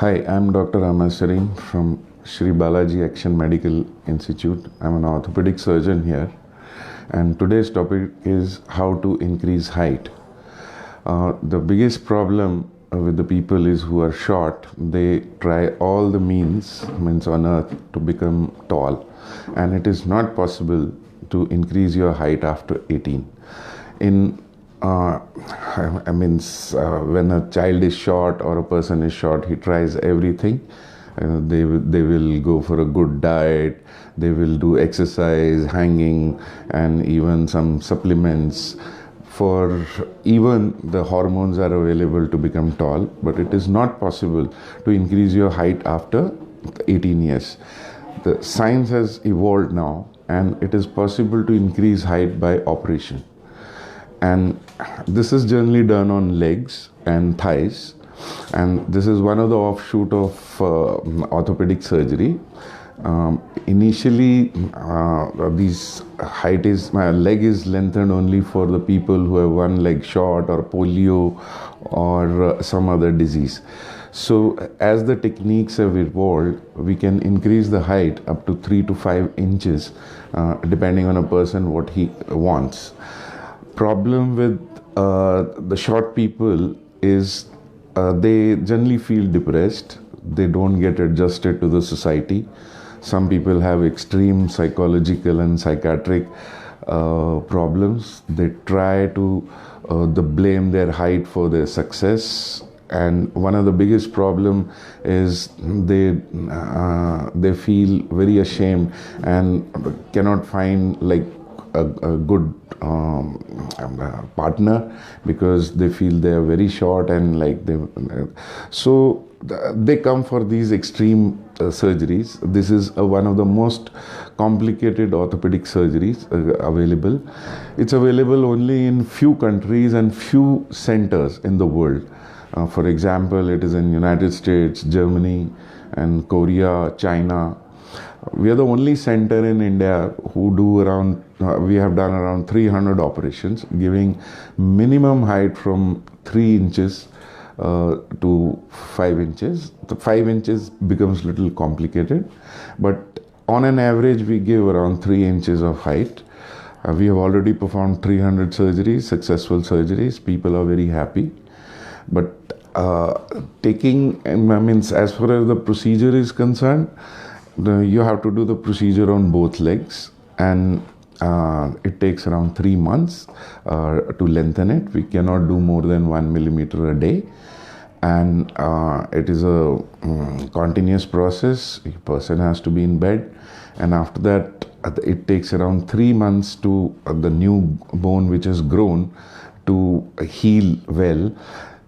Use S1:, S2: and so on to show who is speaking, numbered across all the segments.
S1: Hi, I'm Dr. Amasarin from Sri Balaji Action Medical Institute. I'm an orthopedic surgeon here, and today's topic is how to increase height. The biggest problem with the people is who are short. They try all the means on earth to become tall, and it is not possible to increase your height after 18. In when a child is short or a person is short, he tries everything. They will go for a good diet, they will do exercise, hanging, and even some supplements. For even the hormones are available to become tall, but it is not possible to increase your height after 18 years. The science has evolved now, and it is possible to increase height by operation. And this is generally done on legs and thighs, and this is one of the offshoot of orthopedic surgery. Initially, these my leg is lengthened only for the people who have one leg short or polio or some other disease. So as the techniques have evolved, we can increase the height up to 3 to 5 inches, depending on a person what he wants. Problem with the short people is they generally feel depressed. They don't get adjusted to the society. Some people have extreme psychological and psychiatric problems. They try to blame their height for their success. And one of the biggest problem is they feel very ashamed and cannot find a good partner because they feel they are very short and they come for these extreme surgeries. This is one of the most complicated orthopedic surgeries available. It's available only in few countries and few centers in the world. For example, it is in United States, Germany, and Korea, China. We are the only center in India who do we have done around 300 operations, giving minimum height from 3 inches to 5 inches. The 5 inches becomes a little complicated, but on an average, we give around 3 inches of height. We have already performed 300 surgeries, successful surgeries. People are very happy. But as far as the procedure is concerned, you have to do the procedure on both legs, and it takes around 3 months to lengthen it. We cannot do more than 1 millimeter a day, and it is a continuous process. A person has to be in bed, and after that it takes around 3 months to the new bone which has grown to heal well.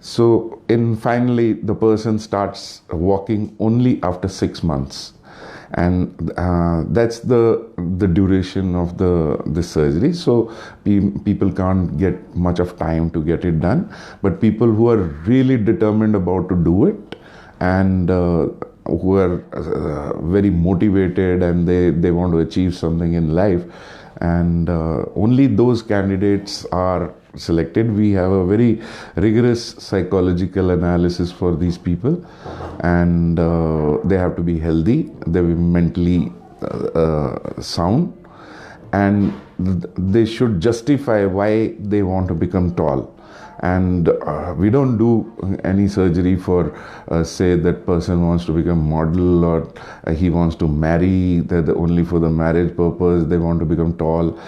S1: So finally the person starts walking only after 6 months. And that's the duration of this surgery. So people can't get much of time to get it done, but people who are really determined about to do it and who are very motivated and they want to achieve something in life, and only those candidates are selected. We have a very rigorous psychological analysis for these people, and they have to be healthy, they will be mentally sound, and they should justify why they want to become tall. And we don't do any surgery for say that person wants to become model, or he wants to marry, that only for the marriage purpose they want to become tall.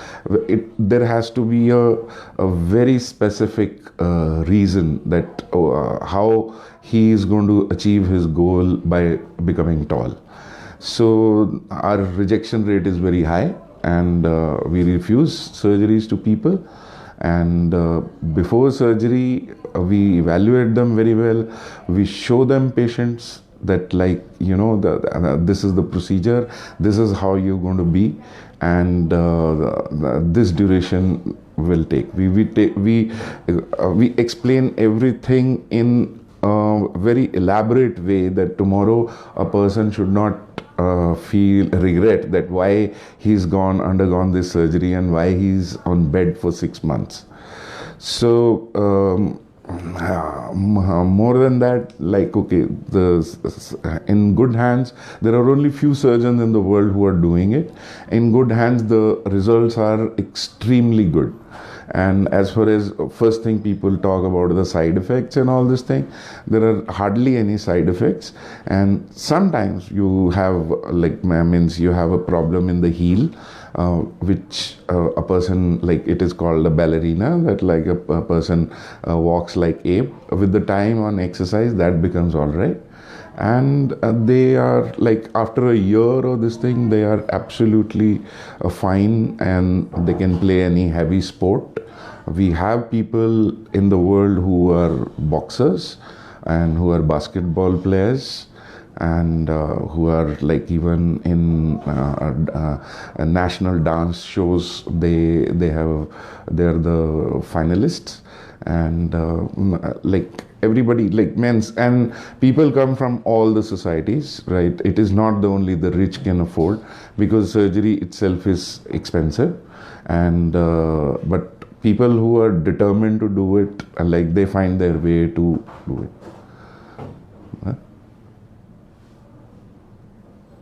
S1: There has to be a very specific reason that how he is going to achieve his goal by becoming tall. So our rejection rate is very high, and we refuse surgeries to people. And before surgery, we evaluate them very well. We show them patients that this is the procedure, this is how you're going to be, and this duration will take. We explain everything in a very elaborate way that tomorrow a person should not feel regret that why he's undergone this surgery and why he's on bed for 6 months. So More than that, like, okay, in good hands, there are only few surgeons in the world who are doing it. In good hands, the results are extremely good. And as far as first thing people talk about the side effects and all this thing, there are hardly any side effects. And sometimes you have, like, means you have a problem in the heel, which a person, like, it is called a ballerina, that like a person walks like ape. With the time on exercise, that becomes all right. And they are, like, after a year of this thing, they are absolutely fine, and they can play any heavy sport. We have people in the world who are boxers and who are basketball players, and who are, like, even in national dance shows, they're the finalists. And like, everybody, like, men's and people come from all the societies, right? It is not the only the rich can afford, because surgery itself is expensive. And but people who are determined to do it, like, they find their way to do it.